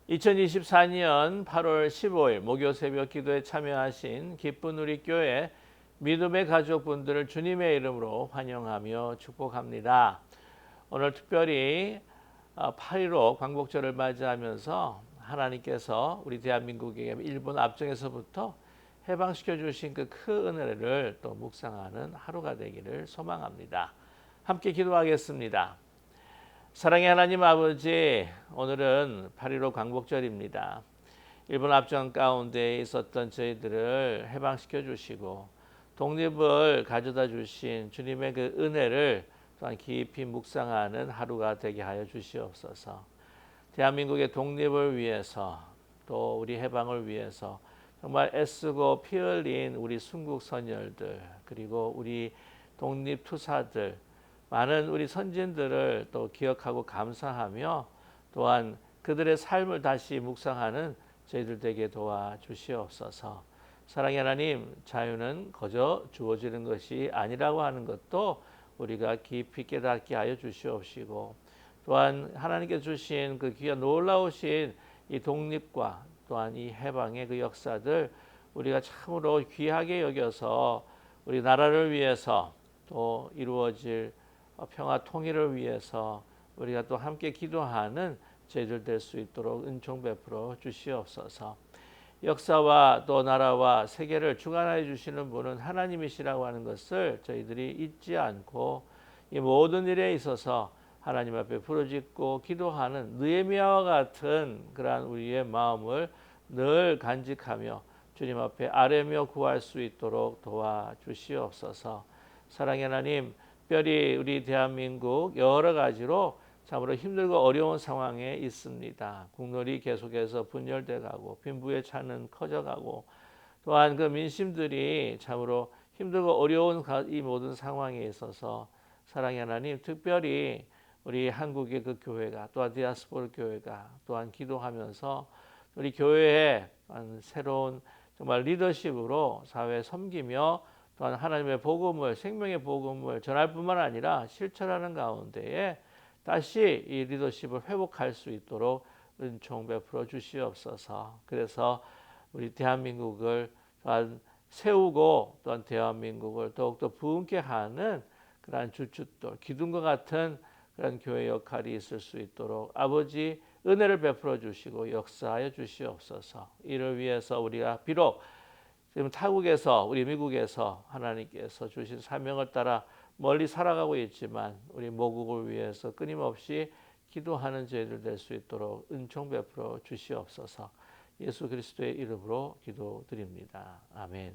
2024년 8월 15일 목요 새벽 기도에 참여하신 기쁜 우리 교회 믿음의 가족분들을 주님의 이름으로 환영하며 축복합니다. 오늘 특별히 8.15 광복절을 맞이하면서 하나님께서 우리 대한민국에게 일본 압정에서부터 해방시켜 주신 그 큰 은혜를 또 묵상하는 하루가 되기를 소망합니다. 함께 기도하겠습니다. 사랑의 하나님 아버지, 오늘은 8.15 광복절입니다. 일본 압정 가운데 있었던 저희들을 해방시켜 주시고 독립을 가져다 주신 주님의 그 은혜를 또한 깊이 묵상하는 하루가 되게 하여 주시옵소서. 대한민국의 독립을 위해서 또 우리 해방을 위해서 정말 애쓰고 피 흘린 우리 순국 선열들, 그리고 우리 독립투사들, 많은 우리 선진들을 또 기억하고 감사하며 또한 그들의 삶을 다시 묵상하는 저희들 되게 도와주시옵소서. 사랑의 하나님, 자유는 거저 주어지는 것이 아니라고 하는 것도 우리가 깊이 깨닫게 하여 주시옵시고, 또한 하나님께 주신 그 귀한 놀라우신 이 독립과 또한 이 해방의 그 역사들 우리가 참으로 귀하게 여겨서 우리 나라를 위해서 또 이루어질 평화 통일을 위해서 우리가 또 함께 기도하는 저희들 될 수 있도록 은총 베풀어 주시옵소서. 역사와 또 나라와 세계를 주관하여 주시는 분은 하나님이시라고 하는 것을 저희들이 잊지 않고 이 모든 일에 있어서 하나님 앞에 부르짖고 기도하는 느헤미야와 같은 그러한 우리의 마음을 늘 간직하며 주님 앞에 아뢰며 구할 수 있도록 도와주시옵소서. 사랑의 하나님, 특별히 우리 대한민국 여러 가지로 참으로 힘들고 어려운 상황에 있습니다. 국론이 계속해서 분열돼 가고 빈부의 차는 커져가고 또한 그 민심들이 참으로 힘들고 어려운 이 모든 상황에 있어서 사랑의 하나님, 특별히 우리 한국의 그 교회가 또한 디아스포라 교회가 또한 기도하면서 우리 교회의 새로운 정말 리더십으로 사회에 섬기며 또한 하나님의 복음을, 생명의 복음을 전할 뿐만 아니라 실천하는 가운데에 다시 이 리더십을 회복할 수 있도록 은총 베풀어 주시옵소서. 그래서 우리 대한민국을 또한 세우고 또한 대한민국을 더욱더 부흥케 하는 그러한 주춧돌, 기둥과 같은 그런 교회 역할이 있을 수 있도록 아버지 은혜를 베풀어 주시고 역사하여 주시옵소서. 이를 위해서 우리가 비록 지금 타국에서 우리 미국에서 하나님께서 주신 사명을 따라 멀리 살아가고 있지만 우리 모국을 위해서 끊임없이 기도하는 저희들 될 수 있도록 은총 베풀어 주시옵소서. 예수 그리스도의 이름으로 기도드립니다. 아멘.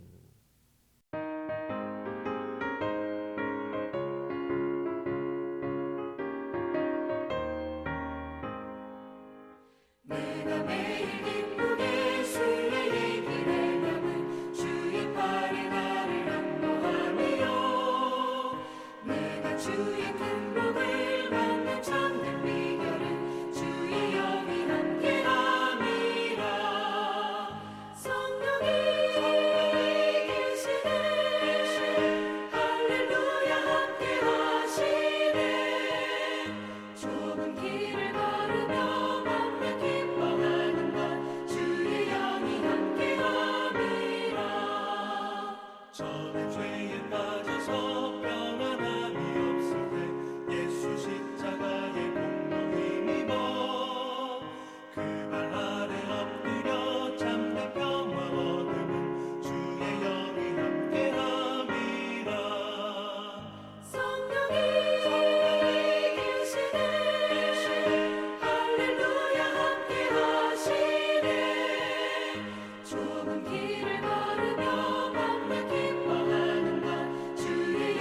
좁은 길을 걸으며 맘을 기뻐하는 것 주의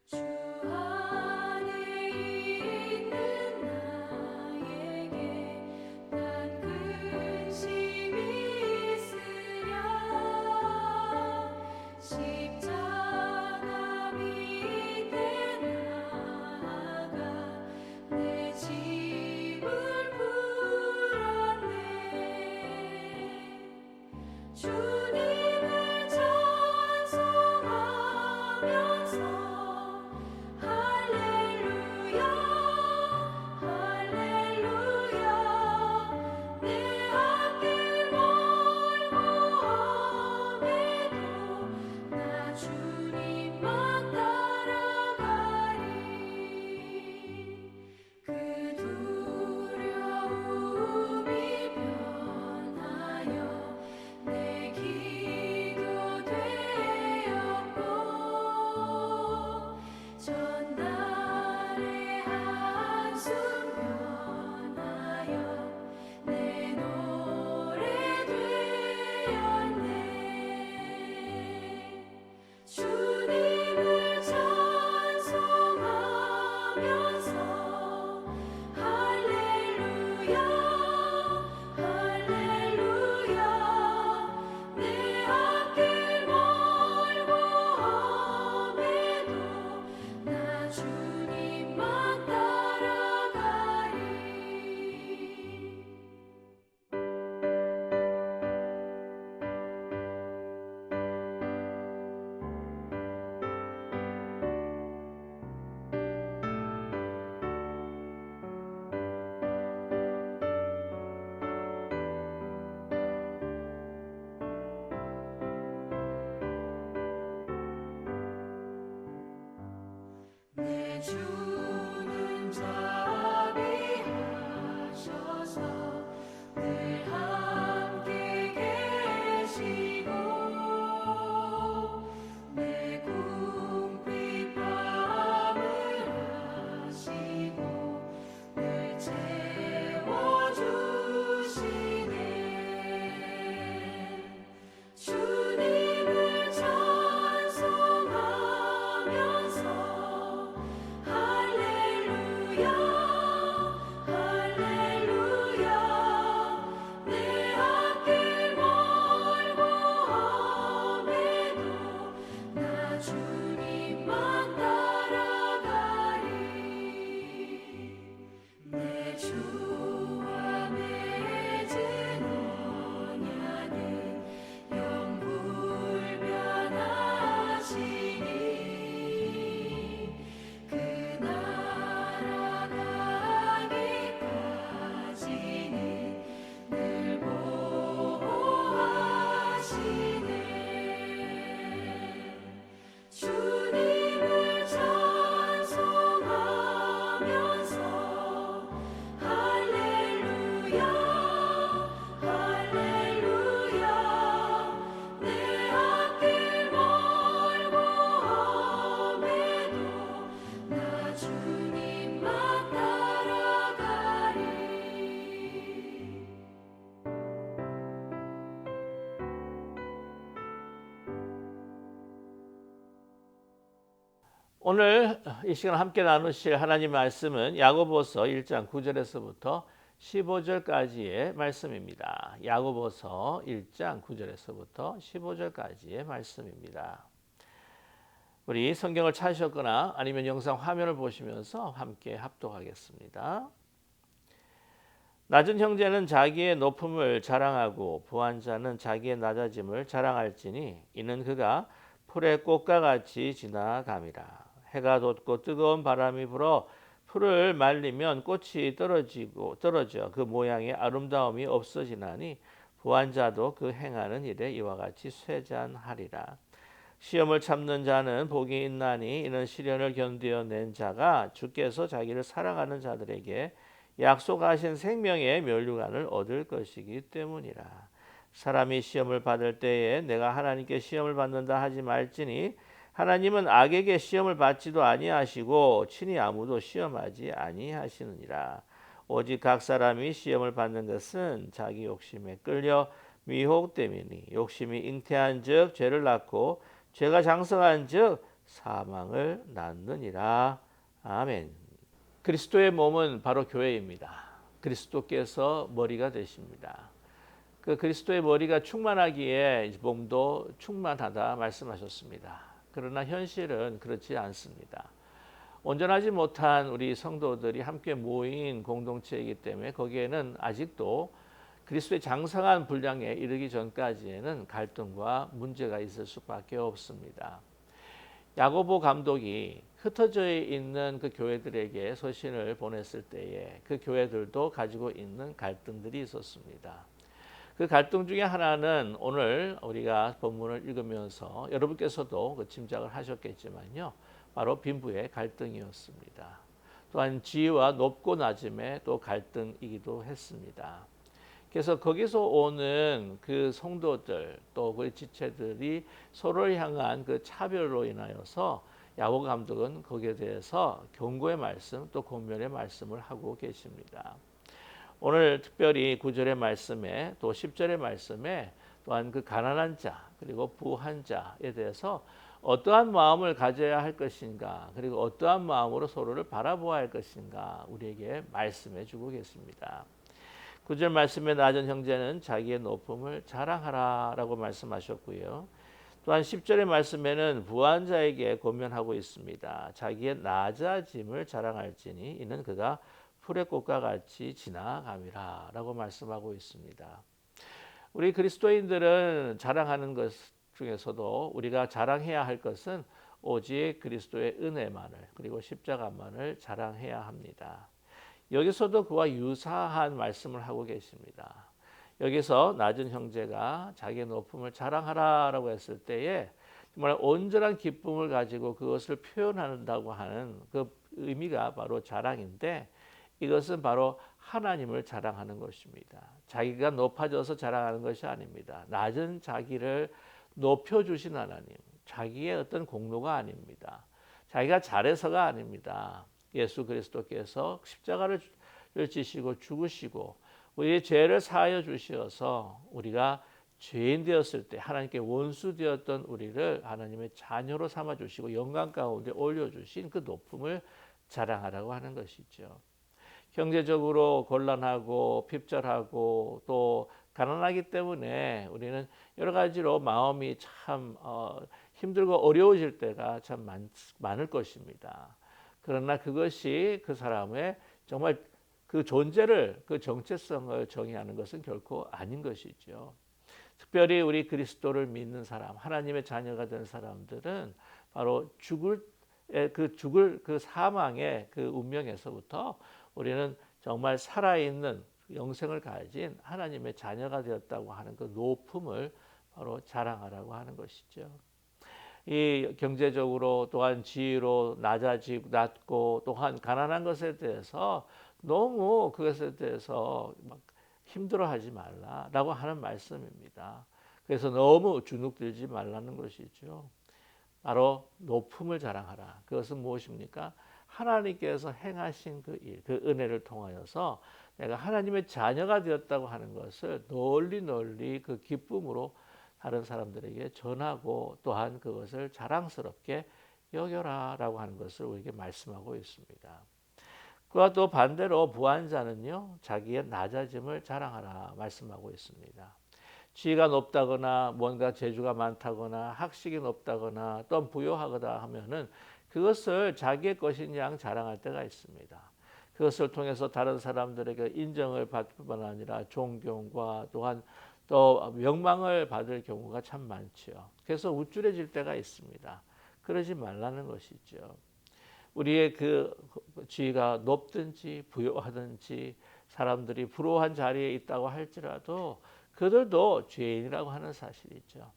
주 안에 있는 나에게 난 근심이 있으랴 십자가 밑에 나아가 내 짐을 풀었네 주님을 찬송하면서 할렐루야 할렐루야 내 앞길 멀고 험해도 나 주님만 따라가리 그 두려움이 변하여 내 기도 되었고 전날의 한숨 변하여 내 노래 되었네 주님을 찬송하면서 할렐루야 할렐루야 내 앞길 멀고 험해도 나 주님만 따라가리 내 주는 자비하셔서 늘 함께 계시고 내 궁핍함을 아시고 늘 채워주시네 주님을 찬송하면서 할렐루야 할렐루야 내 앞길 멀고 험해도 나 주님만 따라가리 내 주와 맺은 언약은 영불변하시니 그 나라 가기까지는 늘 보호하시네 주님을 찬송하면서 할렐루야 할렐루야 내 앞길 멀고 험해도 나 주님만 따라가리 오늘 이 시간 함께 나누실 하나님 말씀은 야고보서 1장 9절에서부터 15절까지의 말씀입니다. 야고보서 1장 9절에서부터 15절까지의 말씀입니다. 우리 성경을 찾으셨거나 아니면 영상 화면을 보시면서 함께 합독하겠습니다. 낮은 형제는 자기의 높음을 자랑하고 부한 자는 자기의 낮아짐을 자랑할지니 이는 그가 풀의 꽃과 같이 지나감이라. 해가 돋고 뜨거운 바람이 불어 풀을 말리면 꽃이 떨어져 그 모양의 아름다움이 없어지나니 부한 자도 그 행하는 일에 이와 같이 쇠잔하리라. 시험을 참는 자는 복이 있나니 이는 시련을 견디어낸 자가 주께서 자기를 사랑하는 자들에게 약속하신 생명의 면류관을 얻을 것이기 때문이라. 사람이 시험을 받을 때에 내가 하나님께 시험을 받는다 하지 말지니 하나님은 악에게 시험을 받지도 아니하시고 친히 아무도 시험하지 아니하시느니라. 오직 각 사람이 시험을 받는 것은 자기 욕심에 끌려 미혹됨이니 욕심이 잉태한즉 죄를 낳고 죄가 장성한즉 사망을 낳느니라. 아멘. 그리스도의 몸은 바로 교회입니다. 그리스도께서 머리가 되십니다. 그 그리스도의 머리가 충만하기에 몸도 충만하다 말씀하셨습니다. 그러나 현실은 그렇지 않습니다. 온전하지 못한 우리 성도들이 함께 모인 공동체이기 때문에 거기에는 아직도 그리스도의 장성한 분량에 이르기 전까지에는 갈등과 문제가 있을 수밖에 없습니다. 야고보 감독이 흩어져 있는 그 교회들에게 서신을 보냈을 때에 그 교회들도 가지고 있는 갈등들이 있었습니다. 그 갈등 중에 하나는 오늘 우리가 본문을 읽으면서 여러분께서도 그 짐작을 하셨겠지만요. 바로 빈부의 갈등이었습니다. 또한 지위와 높고 낮음의 또 갈등이기도 했습니다. 그래서 거기서 오는 그 성도들 또 그 지체들이 서로를 향한 그 차별로 인하여서 야고보 감독은 거기에 대해서 경고의 말씀 또 권면의 말씀을 하고 계십니다. 오늘 특별히 9절의 말씀에 또 10절의 말씀에 또한 그 가난한 자 그리고 부한 자에 대해서 어떠한 마음을 가져야 할 것인가 그리고 어떠한 마음으로 서로를 바라보아야 할 것인가 우리에게 말씀해 주고 계십니다. 9절 말씀에 낮은 형제는 자기의 높음을 자랑하라 라고 말씀하셨고요. 또한 10절의 말씀에는 부한 자에게 권면하고 있습니다. 자기의 낮아짐을 자랑할지니 이는 그가 풀의 꽃과 같이 지나감이라 라고 말씀하고 있습니다. 우리 그리스도인들은 자랑하는 것 중에서도 우리가 자랑해야 할 것은 오직 그리스도의 은혜만을 그리고 십자가만을 자랑해야 합니다. 여기서도 그와 유사한 말씀을 하고 계십니다. 여기서 낮은 형제가 자기의 높음을 자랑하라라고 했을 때에 정말 온전한 기쁨을 가지고 그것을 표현한다고 하는 그 의미가 바로 자랑인데 이것은 바로 하나님을 자랑하는 것입니다. 자기가 높아져서 자랑하는 것이 아닙니다. 낮은 자기를 높여주신 하나님, 자기의 어떤 공로가 아닙니다. 자기가 잘해서가 아닙니다. 예수 그리스도께서 십자가를 지시고 죽으시고 우리의 죄를 사하여 주시어서 우리가 죄인 되었을 때 하나님께 원수 되었던 우리를 하나님의 자녀로 삼아 주시고 영광 가운데 올려주신 그 높음을 자랑하라고 하는 것이죠. 경제적으로 곤란하고 핍절하고 또 가난하기 때문에 우리는 여러 가지로 마음이 참 힘들고 어려워질 때가 참 많을 것입니다. 그러나 그것이 그 사람의 정말 그 존재를 그 정체성을 정의하는 것은 결코 아닌 것이죠. 특별히 우리 그리스도를 믿는 사람, 하나님의 자녀가 된 사람들은 바로 죽을 그 사망의 그 운명에서부터 우리는 정말 살아있는 영생을 가진 하나님의 자녀가 되었다고 하는 그 높음을 바로 자랑하라고 하는 것이죠. 이 경제적으로 또한 지위로 낮고 또한 가난한 것에 대해서 너무 그것에 대해서 막 힘들어하지 말라라고 하는 말씀입니다. 그래서 너무 주눅들지 말라는 것이죠. 바로 높음을 자랑하라. 그것은 무엇입니까? 하나님께서 행하신 그 일, 그 은혜를 통하여서 내가 하나님의 자녀가 되었다고 하는 것을 널리 그 기쁨으로 다른 사람들에게 전하고 또한 그것을 자랑스럽게 여겨라라고 하는 것을 우리에게 말씀하고 있습니다. 그와 또 반대로 부한 자는요, 자기의 낮아짐을 자랑하라 말씀하고 있습니다. 지위가 높다거나 뭔가 재주가 많다거나 학식이 높다거나 또 부유하거나 하면은 그것을 자기의 것인 양 자랑할 때가 있습니다. 그것을 통해서 다른 사람들에게 인정을 받을 뿐만 아니라 존경과 또한 또 명망을 받을 경우가 참 많지요. 그래서 우쭐해질 때가 있습니다. 그러지 말라는 것이죠. 우리의 그 지위가 높든지 부유하든지 사람들이 부러워한 자리에 있다고 할지라도 그들도 죄인이라고 하는 사실이죠.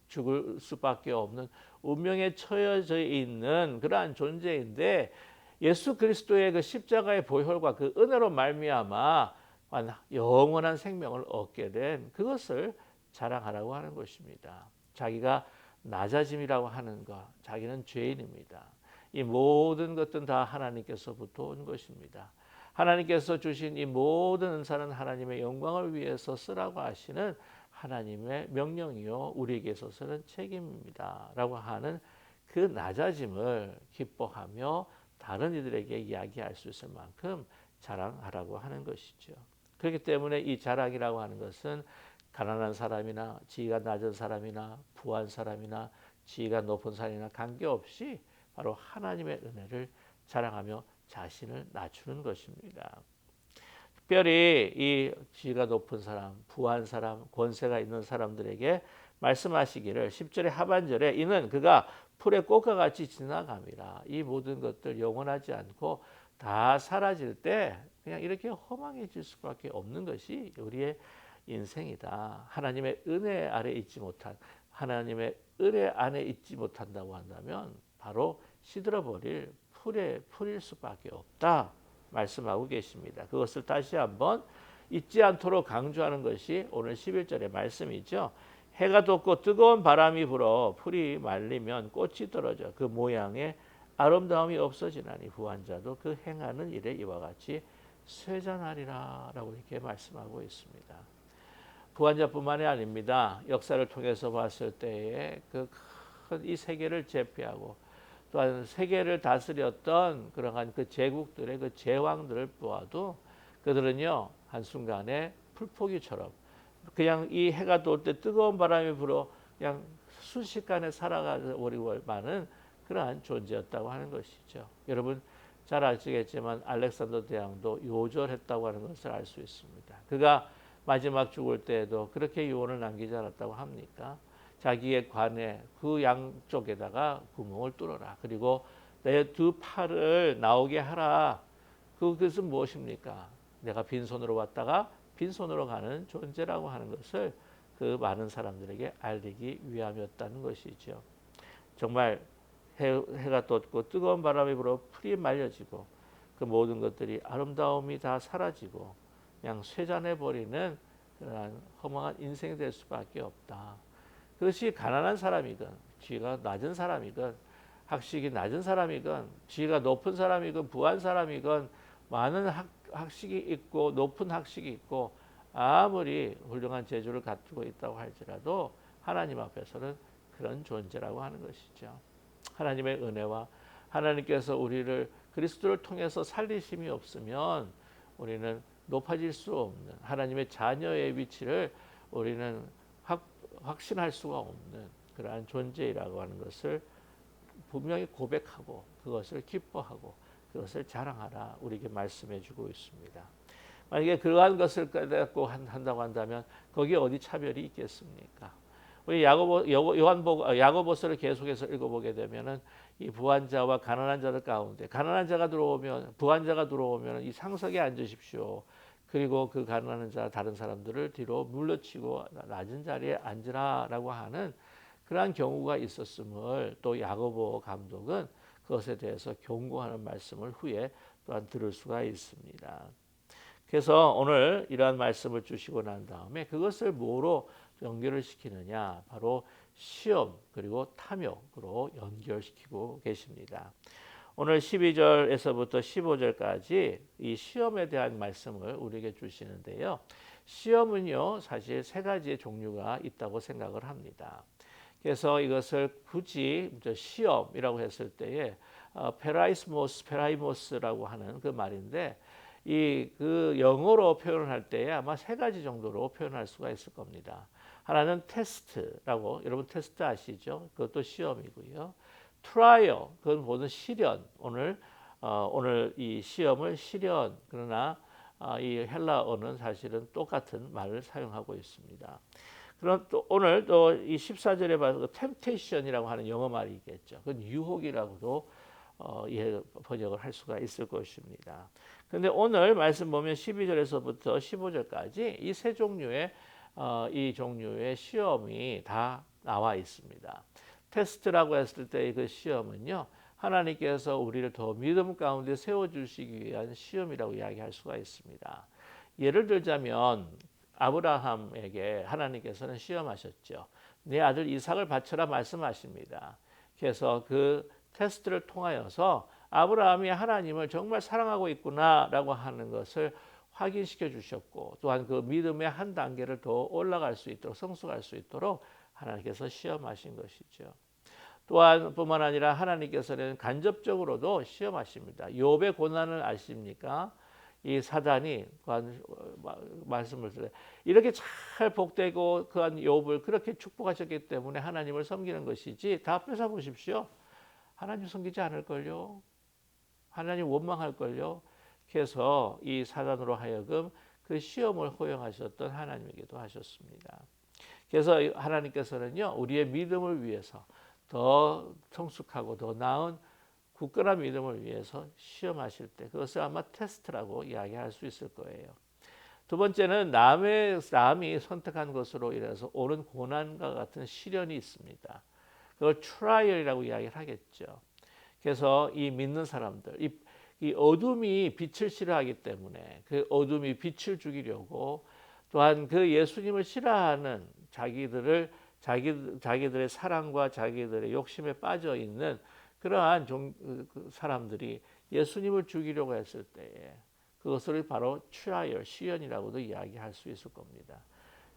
죽을 수밖에 없는 운명에 처해져 있는 그러한 존재인데 예수 그리스도의 그 십자가의 보혈과 그 은혜로 말미암아 영원한 생명을 얻게 된 그것을 자랑하라고 하는 것입니다. 자기가 낮아짐이라고 하는 것, 자기는 죄인입니다. 이 모든 것들은 다 하나님께서부터 온 것입니다. 하나님께서 주신 이 모든 은사는 하나님의 영광을 위해서 쓰라고 하시는 하나님의 명령이요 우리에게 있어서는 책임입니다 라고 하는 그 낮아짐을 기뻐하며 다른 이들에게 이야기할 수 있을 만큼 자랑하라고 하는 것이죠. 그렇기 때문에 이 자랑이라고 하는 것은 가난한 사람이나 지위가 낮은 사람이나 부한 사람이나 지위가 높은 사람이나 관계없이 바로 하나님의 은혜를 자랑하며 자신을 낮추는 것입니다. 특별히 이 지위가 높은 사람, 부한 사람, 권세가 있는 사람들에게 말씀하시기를 10절의 하반절에 이는 그가 풀의 꽃과 같이 지나감이라. 이 모든 것들 영원하지 않고 다 사라질 때 그냥 이렇게 허망해질 수밖에 없는 것이 우리의 인생이다. 하나님의 은혜 아래 있지 못한 하나님의 은혜 안에 있지 못한다고 한다면 바로 시들어버릴 풀일 수밖에 없다 말씀하고 계십니다. 그것을 다시 한번 잊지 않도록 강조하는 것이 오늘 11절의 말씀이죠. 해가 돋고 뜨거운 바람이 불어 풀이 말리면 꽃이 떨어져 그 모양의 아름다움이 없어지나니 부한 자도 그 행하는 일에 이와 같이 쇠잔하리라 라고 이렇게 말씀하고 있습니다. 부한 자뿐만이 아닙니다. 역사를 통해서 봤을 때에 그 큰 이 세계를 제패하고 또한 세계를 다스렸던 그러한 그 제국들의 그 제왕들을 보아도 그들은요 한순간에 풀포기처럼 그냥 이 해가 돋을 때 뜨거운 바람이 불어 그냥 순식간에 살아가 버리고 마는 그러한 존재였다고 하는 것이죠. 여러분 잘 아시겠지만 알렉산더 대왕도 요절했다고 하는 것을 알 수 있습니다. 그가 마지막 죽을 때에도 그렇게 유언을 남기지 않았다고 합니까? 자기의 관에 그 양쪽에다가 구멍을 뚫어라. 그리고 내 두 팔을 나오게 하라. 그것은 무엇입니까? 내가 빈손으로 왔다가 빈손으로 가는 존재라고 하는 것을 그 많은 사람들에게 알리기 위함이었다는 것이죠. 정말 해가 돋고 뜨거운 바람이 불어 풀이 말려지고 그 모든 것들이 아름다움이 다 사라지고 그냥 쇠잔해버리는 그러한 허망한 인생이 될 수밖에 없다. 그것이 가난한 사람이건 지위가 낮은 사람이건 학식이 낮은 사람이건 지위가 높은 사람이건 부한 사람이건 많은 학식이 있고 높은 학식이 있고 아무리 훌륭한 재주를 갖추고 있다고 할지라도 하나님 앞에서는 그런 존재라고 하는 것이죠. 하나님의 은혜와 하나님께서 우리를 그리스도를 통해서 살리심이 없으면 우리는 높아질 수 없는 하나님의 자녀의 위치를 우리는 확신할 수가 없는 그러한 존재라고 하는 것을 분명히 고백하고 그것을 기뻐하고 그것을 자랑하라 우리에게 말씀해 주고 있습니다. 만약에 그러한 것을 깨닫고 한다고 한다면 거기에 어디 차별이 있겠습니까? 우리 야고보서를 계속해서 읽어보게 되면은 이 부한 자와 가난한 자들 가운데 가난한 자가 들어오면 부한 자가 들어오면 이 상석에 앉으십시오. 그리고 그 가난한 자 다른 사람들을 뒤로 물러치고 낮은 자리에 앉으라라고 하는 그러한 경우가 있었음을 또 야고보 감독은 그것에 대해서 경고하는 말씀을 후에 또한 들을 수가 있습니다. 그래서 오늘 이러한 말씀을 주시고 난 다음에 그것을 뭐로 연결을 시키느냐 바로 시험 그리고 탐욕으로 연결시키고 계십니다. 오늘 12절에서부터 15절까지 이 시험에 대한 말씀을 우리에게 주시는데요. 시험은요 사실 세 가지의 종류가 있다고 생각을 합니다. 그래서 이것을 굳이 시험이라고 했을 때에 페라이모스라고 하는 그 말인데 그 영어로 표현을 할 때에 아마 세 가지 정도로 표현할 수가 있을 겁니다. 하나는 테스트라고 여러분 테스트 아시죠? 그것도 시험이고요. 트라이얼 그건 모든 시련 오늘 이 시험을 시련 그러나 이 헬라어는 사실은 똑같은 말을 사용하고 있습니다. 그럼 또 오늘 또 이 14절에 봐서 템테이션이라고 하는 영어 말이 있겠죠. 그건 유혹이라고도 번역을 할 수가 있을 것입니다. 그런데 오늘 말씀 보면 12절에서부터 15절까지 이 세 종류의 이 종류의 시험이 다 나와 있습니다. 테스트라고 했을 때 그 시험은요. 하나님께서 우리를 더 믿음 가운데 세워주시기 위한 시험이라고 이야기할 수가 있습니다. 예를 들자면 아브라함에게 하나님께서는 시험하셨죠. 내 아들 이삭을 바쳐라 말씀하십니다. 그래서 그 테스트를 통하여서 아브라함이 하나님을 정말 사랑하고 있구나라고 하는 것을 확인시켜 주셨고 또한 그 믿음의 한 단계를 더 올라갈 수 있도록 성숙할 수 있도록 하나님께서 시험하신 것이죠. 또한 뿐만 아니라 하나님께서는 간접적으로도 시험하십니다. 욥의 고난을 아십니까? 이 사단이 말씀을 드려요. 이렇게 잘 복되고 그한 욥을 그렇게 축복하셨기 때문에 하나님을 섬기는 것이지, 다 뺏어 보십시오. 하나님 섬기지 않을걸요. 하나님 원망할걸요. 그래서 이 사단으로 하여금 그 시험을 허용하셨던 하나님에게도 하셨습니다. 그래서 하나님께서는요, 우리의 믿음을 위해서 더 성숙하고 더 나은 굳건한 믿음을 위해서 시험하실 때, 그것을 아마 테스트라고 이야기할 수 있을 거예요. 두 번째는 남이 선택한 것으로 인해서 오는 고난과 같은 시련이 있습니다. 그걸 트라이얼이라고 이야기를 하겠죠. 그래서 이 믿는 사람들, 이 어둠이 빛을 싫어하기 때문에 그 어둠이 빛을 죽이려고, 또한 그 예수님을 싫어하는 자기들의 사랑과 자기들의 욕심에 빠져 있는 그러한 사람들이 예수님을 죽이려고 했을 때에 그것을 바로 트라이얼, 시련이라고도 이야기할 수 있을 겁니다.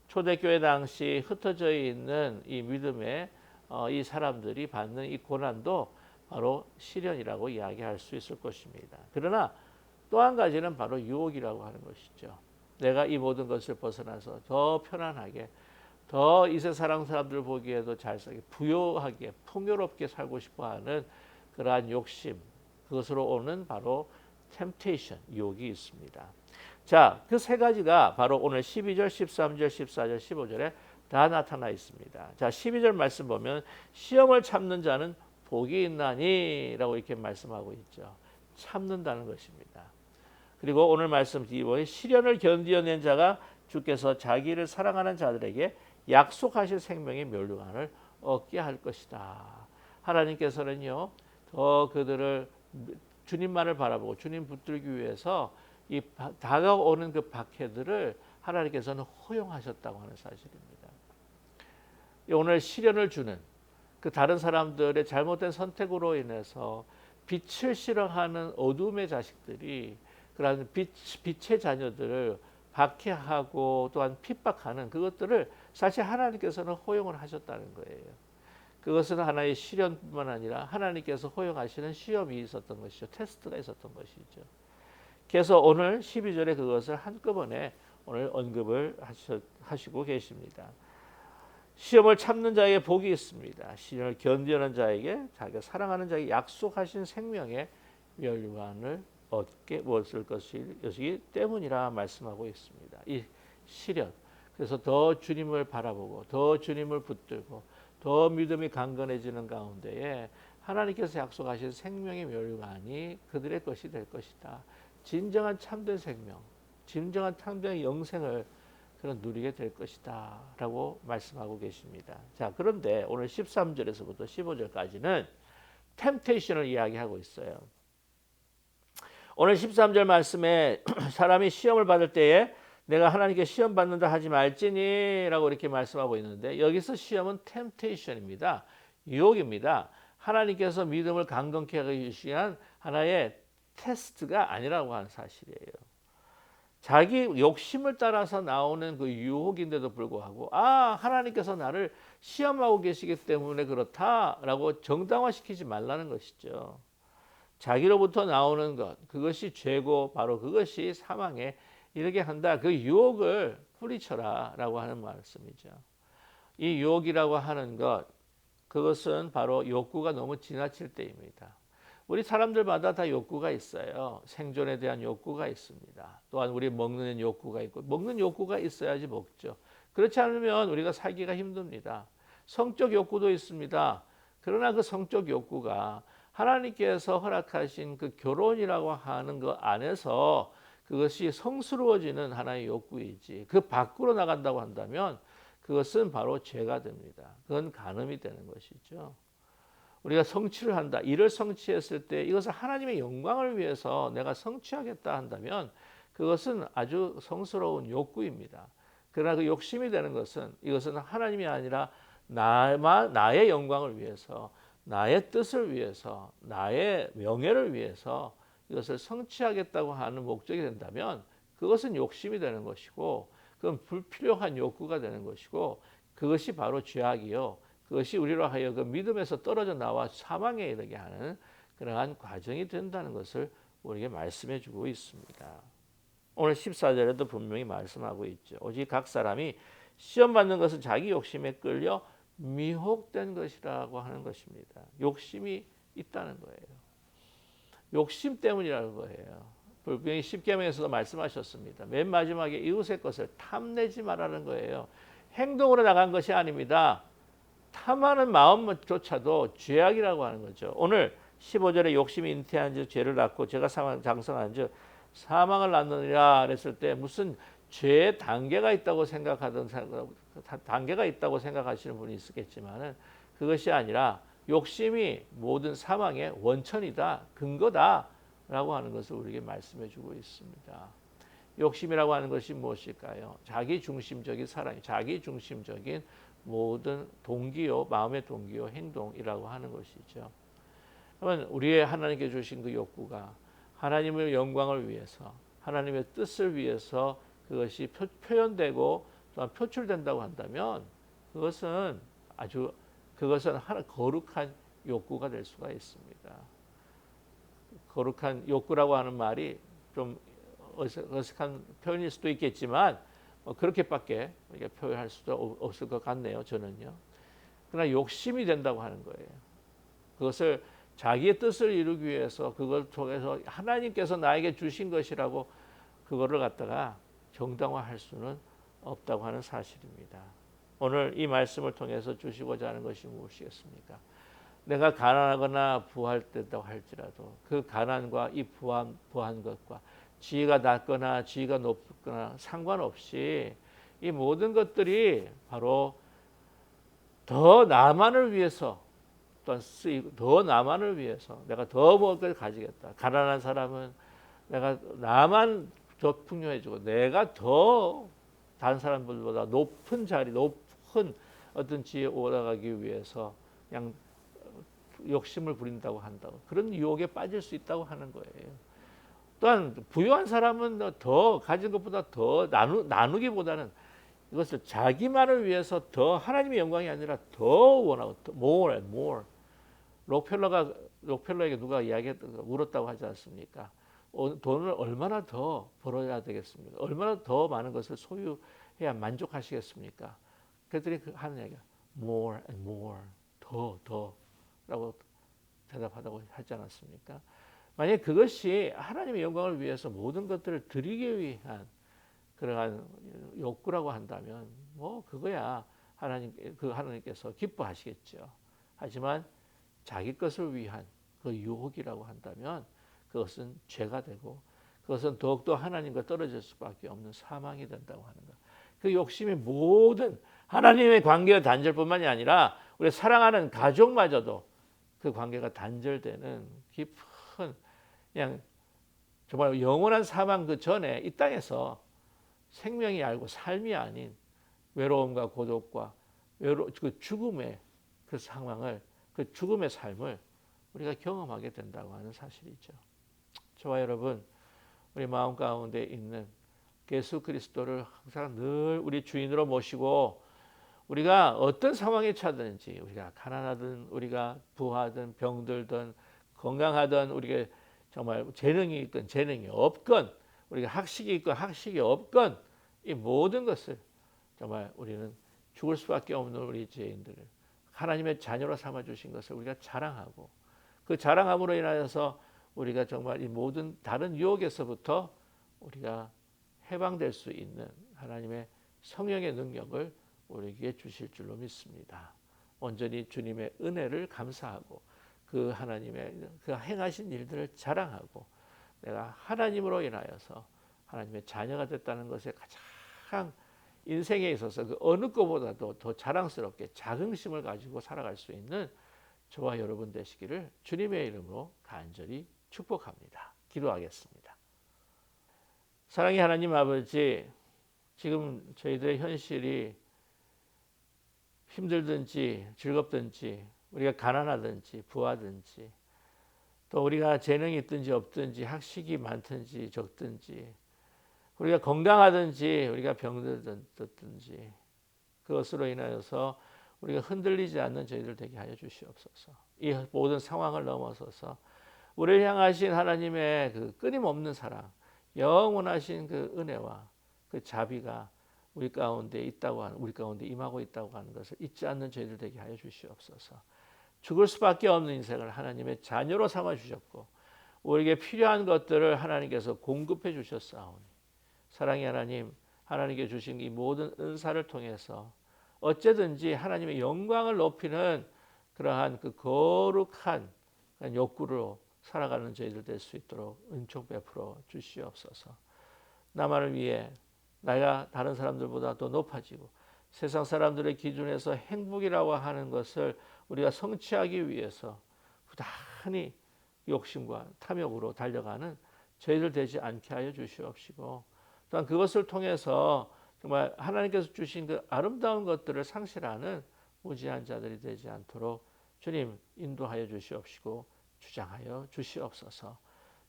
초대교회 당시 흩어져 있는 이 믿음의 이 사람들이 받는 이 고난도 바로 시련이라고 이야기할 수 있을 것입니다. 그러나 또 한 가지는 바로 유혹이라고 하는 것이죠. 내가 이 모든 것을 벗어나서 더 편안하게, 더 이 세상 사람들 보기에도 잘 살게, 부요하게, 풍요롭게 살고 싶어하는 그러한 욕심, 그것으로 오는 바로 temptation, 유혹이 있습니다. 자, 그 세 가지가 바로 오늘 12절, 13절, 14절, 15절에 다 나타나 있습니다. 자, 12절 말씀 보면 시험을 참는 자는 복이 있나니 라고 이렇게 말씀하고 있죠. 참는다는 것입니다. 그리고 오늘 말씀 뒤에 시련을 견디어낸 자가 주께서 자기를 사랑하는 자들에게 약속하실 생명의 면류관을 얻게 할 것이다. 하나님께서는요, 더 그들을 주님만을 바라보고 주님 붙들기 위해서 이 다가오는 그 박해들을 하나님께서는 허용하셨다고 하는 사실입니다. 오늘 시련을 주는 그 다른 사람들의 잘못된 선택으로 인해서 빛을 싫어하는 어둠의 자식들이 그러한 빛의 자녀들을 박해하고 또한 핍박하는 그것들을 사실 하나님께서는 허용을 하셨다는 거예요. 그것은 하나의 시련뿐만 아니라 하나님께서 허용하시는 시험이 있었던 것이죠. 테스트가 있었던 것이죠. 그래서 오늘 12절에 그것을 한꺼번에 오늘 언급을 하시고 계십니다. 시험을 참는 자에게 복이 있습니다. 시련을 견디는 자에게, 자기가 사랑하는 자에게 약속하신 생명의 면류관을 얻게 무엇을 것이기 때문이라 말씀하고 있습니다. 이 시련, 그래서 더 주님을 바라보고 더 주님을 붙들고 더 믿음이 강건해지는 가운데에 하나님께서 약속하신 생명의 면류관이 그들의 것이 될 것이다. 진정한 참된 생명, 진정한 참된 영생을 그런 누리게 될 것이다 라고 말씀하고 계십니다. 자, 그런데 오늘 13절에서부터 15절까지는 템테이션을 이야기하고 있어요. 오늘 13절 말씀에 사람이 시험을 받을 때에 내가 하나님께 시험 받는다 하지 말지니 라고 이렇게 말씀하고 있는데, 여기서 시험은 템테이션입니다. 유혹입니다. 하나님께서 믿음을 강건케 하기 위한 하나의 테스트가 아니라고 하는 사실이에요. 자기 욕심을 따라서 나오는 그 유혹인데도 불구하고 하나님께서 나를 시험하고 계시기 때문에 그렇다라고 정당화시키지 말라는 것이죠. 자기로부터 나오는 것, 그것이 죄고 바로 그것이 사망에 이르게 한다. 그 유혹을 뿌리쳐라 라고 하는 말씀이죠. 이 유혹이라고 하는 것, 그것은 바로 욕구가 너무 지나칠 때입니다. 우리 사람들마다 다 욕구가 있어요. 생존에 대한 욕구가 있습니다. 또한 우리 먹는 욕구가 있고, 먹는 욕구가 있어야지 먹죠. 그렇지 않으면 우리가 살기가 힘듭니다. 성적 욕구도 있습니다. 그러나 그 성적 욕구가 하나님께서 허락하신 그 결혼이라고 하는 것 안에서 그것이 성스러워지는 하나의 욕구이지, 그 밖으로 나간다고 한다면 그것은 바로 죄가 됩니다. 그건 간음이 되는 것이죠. 우리가 성취를 한다, 일을 성취했을 때 이것을 하나님의 영광을 위해서 내가 성취하겠다 한다면 그것은 아주 성스러운 욕구입니다. 그러나 그 욕심이 되는 것은, 이것은 하나님이 아니라 나의 영광을 위해서, 나의 뜻을 위해서, 나의 명예를 위해서 이것을 성취하겠다고 하는 목적이 된다면 그것은 욕심이 되는 것이고, 그건 불필요한 욕구가 되는 것이고, 그것이 바로 죄악이요, 그것이 우리로 하여금 믿음에서 떨어져 나와 사망에 이르게 하는 그러한 과정이 된다는 것을 우리에게 말씀해 주고 있습니다. 오늘 14절에도 분명히 말씀하고 있죠. 오직 각 사람이 시험 받는 것은 자기 욕심에 끌려 미혹된 것이라고 하는 것입니다. 욕심이 있다는 거예요. 욕심 때문이라는 거예요. 분명히 십계명에서도 말씀하셨습니다. 맨 마지막에 이웃의 것을 탐내지 말라는 거예요. 행동으로 나간 것이 아닙니다. 탐하는 마음조차도 죄악이라고 하는 거죠. 오늘 15절에 욕심이 잉태한 즉 죄를 낳고 죄가 장성한 즉 사망을 낳느니라 그랬을 때 무슨 죄의 단계가 있다고 생각하시는 분이 있겠지만은 그것이 아니라 욕심이 모든 사망의 원천이다, 근거다라고 하는 것을 우리에게 말씀해 주고 있습니다. 욕심이라고 하는 것이 무엇일까요? 자기 중심적인 사랑, 자기 중심적인 모든 동기요, 마음의 동기요, 행동이라고 하는 것이죠. 그러면 우리의 하나님께 주신 그 욕구가 하나님의 영광을 위해서, 하나님의 뜻을 위해서 그것이 표현되고 또한 표출된다고 한다면 그것은 거룩한 욕구가 될 수가 있습니다. 거룩한 욕구라고 하는 말이 좀 어색한 표현일 수도 있겠지만 그렇게밖에 우리가 표현할 수도 없을 것 같네요. 저는요. 그러나 욕심이 된다고 하는 거예요. 그것을 자기의 뜻을 이루기 위해서 그걸 통해서 하나님께서 나에게 주신 것이라고 그거를 갖다가 정당화할 수는 없다고 하는 사실입니다. 오늘 이 말씀을 통해서 주시고자 하는 것이 무엇이겠습니까? 내가 가난하거나 부할 때다 할지라도 그 가난과 이 부한 것과 지위가 낮거나 지위가 높거나 상관없이 이 모든 것들이 바로 더 나만을 위해서 또한 쓰이고 더 나만을 위해서 내가 더 먹을 걸 가지겠다. 가난한 사람은 내가 나만 더 풍요해지고 내가 더 다른 사람들보다 높은 자리, 높은 어떤 지위에 올라가기 위해서 그냥 욕심을 부린다고 한다고 그런 유혹에 빠질 수 있다고 하는 거예요. 또한 부유한 사람은 더 가진 것보다 더 나누기보다는 이것을 자기만을 위해서 더 하나님의 영광이 아니라 더 원하고 more and more. 록펠러에게 누가 물었다고 하지 않습니까? 돈을 얼마나 더 벌어야 되겠습니까? 얼마나 더 많은 것을 소유해야 만족하시겠습니까? 그랬더니 하는 얘기가 more and more, 더라고 대답하다고 하지 않았습니까? 만약 그것이 하나님의 영광을 위해서 모든 것들을 드리기 위한 그러한 욕구라고 한다면 그거야 하나님께서 기뻐하시겠죠. 하지만 자기 것을 위한 그 유혹이라고 한다면 그것은 죄가 되고 그것은 더욱더 하나님과 떨어질 수밖에 없는 사망이 된다고 하는 것. 그 욕심이 모든 하나님의 관계가 단절뿐만이 아니라 우리 사랑하는 가족마저도 그 관계가 단절되는 깊은 그냥 정말 영원한 사망 그 전에 이 땅에서 생명이 아니고 삶이 아닌 외로움과 고독과 그 죽음의 그 상황을 그 죽음의 삶을 우리가 경험하게 된다고 하는 사실이죠. 저와 여러분, 우리 마음 가운데 있는 예수 그리스도를 항상 늘 우리 주인으로 모시고 우리가 어떤 상황에 처하든지 우리가 가난하든 우리가 부하든 병들든 건강하든 우리가 정말 재능이 있건 재능이 없건 우리가 학식이 있건 학식이 없건 이 모든 것을 정말 우리는 죽을 수밖에 없는 우리 죄인들을 하나님의 자녀로 삼아주신 것을 우리가 자랑하고 그 자랑함으로 인하여서 우리가 정말 이 모든 다른 유혹에서부터 우리가 해방될 수 있는 하나님의 성령의 능력을 우리에게 주실 줄로 믿습니다. 온전히 주님의 은혜를 감사하고 그 하나님의 그 행하신 일들을 자랑하고 내가 하나님으로 인하여서 하나님의 자녀가 됐다는 것에 가장 인생에 있어서 그 어느 것보다도 더 자랑스럽게 자긍심을 가지고 살아갈 수 있는 저와 여러분 되시기를 주님의 이름으로 간절히 축복합니다. 기도하겠습니다. 사랑의 하나님 아버지, 지금 저희들의 현실이 힘들든지 즐겁든지 우리가 가난하든지 부하든지 또 우리가 재능이 있든지 없든지 학식이 많든지 적든지 우리가 건강하든지 우리가 병들든지 그것으로 인하여서 우리가 흔들리지 않는 저희들 되게 하여 주시옵소서. 이 모든 상황을 넘어서서 우리를 향하신 하나님의 그 끊임없는 사랑, 영원하신 그 은혜와 그 자비가 우리 가운데 있다고 하는, 우리 가운데 임하고 있다고 하는 것을 잊지 않는 저희들 되게 하여 주시옵소서. 죽을 수밖에 없는 인생을 하나님의 자녀로 삼아 주셨고 우리에게 필요한 것들을 하나님께서 공급해 주셨사오니 사랑의 하나님, 하나님께 주신 이 모든 은사를 통해서 어째든지 하나님의 영광을 높이는 그러한 그 거룩한 욕구로 살아가는 저희들 될 수 있도록 은총 베풀어 주시옵소서. 나만을 위해 내가 다른 사람들보다 더 높아지고 세상 사람들의 기준에서 행복이라고 하는 것을 우리가 성취하기 위해서 부단히 욕심과 탐욕으로 달려가는 저희들 되지 않게 하여 주시옵시고 또한 그것을 통해서 정말 하나님께서 주신 그 아름다운 것들을 상실하는 무지한 자들이 되지 않도록 주님 인도하여 주시옵시고 주장하여 주시옵소서.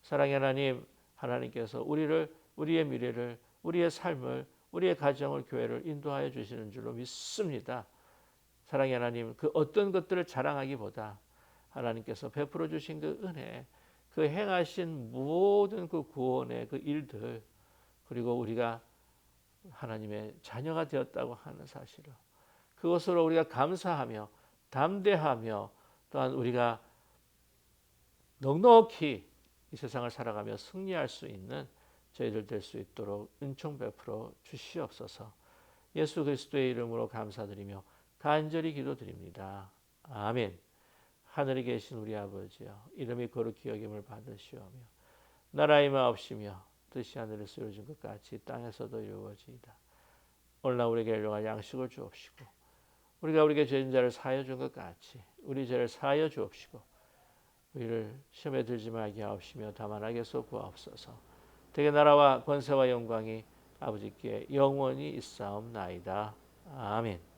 사랑의 하나님, 하나님께서 우리의 미래를, 우리의 삶을, 우리의 가정을, 교회를 인도하여 주시는 줄로 믿습니다. 사랑의 하나님, 그 어떤 것들을 자랑하기보다 하나님께서 베풀어 주신 그 은혜, 그 행하신 모든 그 구원의 그 일들, 그리고 우리가 하나님의 자녀가 되었다고 하는 사실을 그것으로 우리가 감사하며 담대하며 또한 우리가 넉넉히 이 세상을 살아가며 승리할 수 있는 저희들 될 수 있도록 은총 베풀어 주시옵소서. 예수 그리스도의 이름으로 감사드리며 간절히 기도드립니다. 아멘. 하늘에 계신 우리 아버지여, 이름이 거룩히 여김을 받으시오며 나라의 마옵시며 뜻이 하늘에서 이루어진 것 같이 땅에서도 이루어지이다. 오늘날 우리에게 일용할 양식을 주옵시고 우리가 우리에게 죄진 자를 사하여 준 것 같이 우리 죄를 사하여 주옵시고 우리를 시험에 들지 말게 하옵시며 다만 악에서 구하옵소서. 되게 나라와 권세와 영광이 아버지께 영원히 있사옵나이다. 아멘.